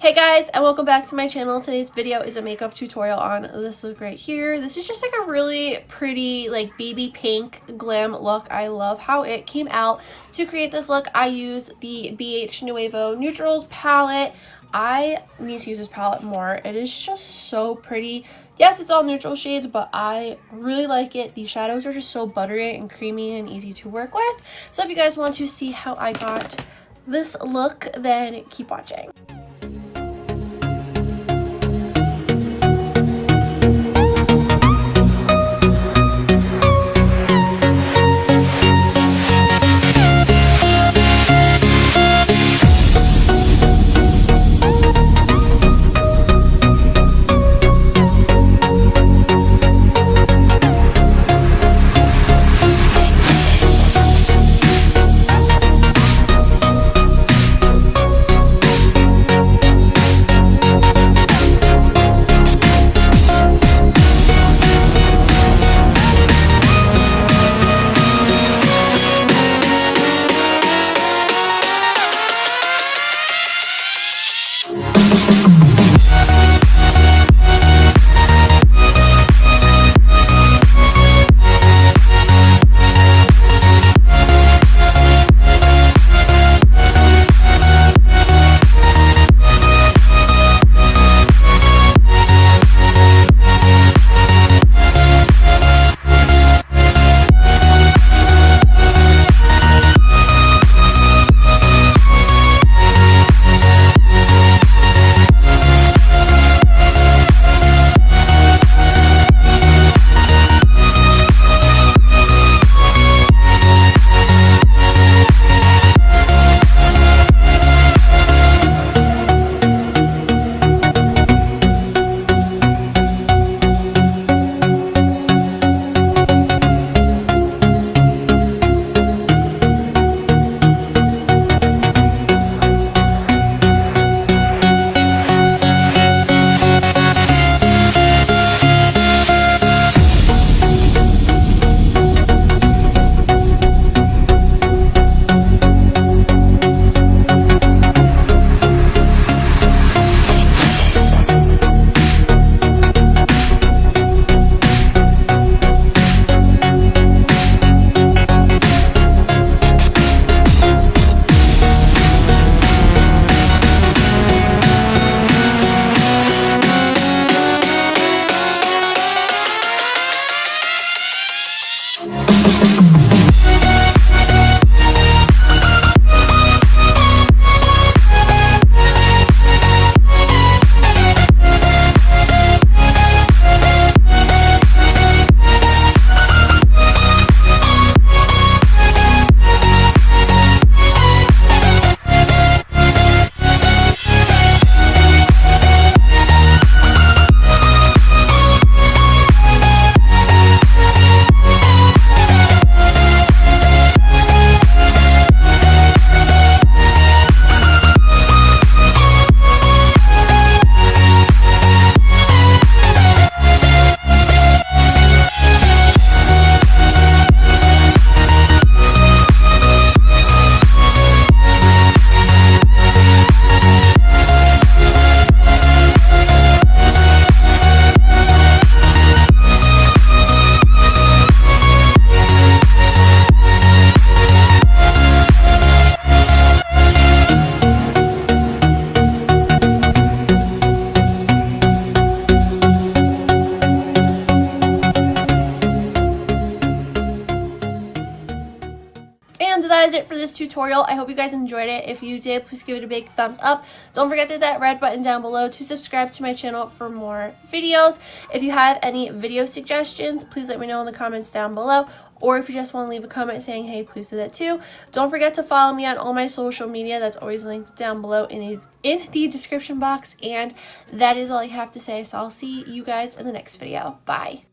Hey guys, and welcome back to my channel. Today's video is a makeup tutorial on this look right here. This is just like a really pretty like baby pink glam look. I love how it came out. To create this look, I used the Nouveau Neutrals palette. I need to use this palette more. It is just so pretty. Yes, it's all neutral shades, but I really like it. The shadows are just so buttery and creamy and easy to work with. So if you guys want to see how I got this look, then keep watching. And that is it for this tutorial. I hope you guys enjoyed it. If you did, please give it a big thumbs up. Don't forget to hit that red button down below to subscribe to my channel for more videos. If you have any video suggestions, please let me know in the comments down below. Or if you just want to leave a comment saying, hey, please do that too. Don't forget to follow me on all my social media. That's always linked down below in the description box. And that is all I have to say. So I'll see you guys in the next video. Bye.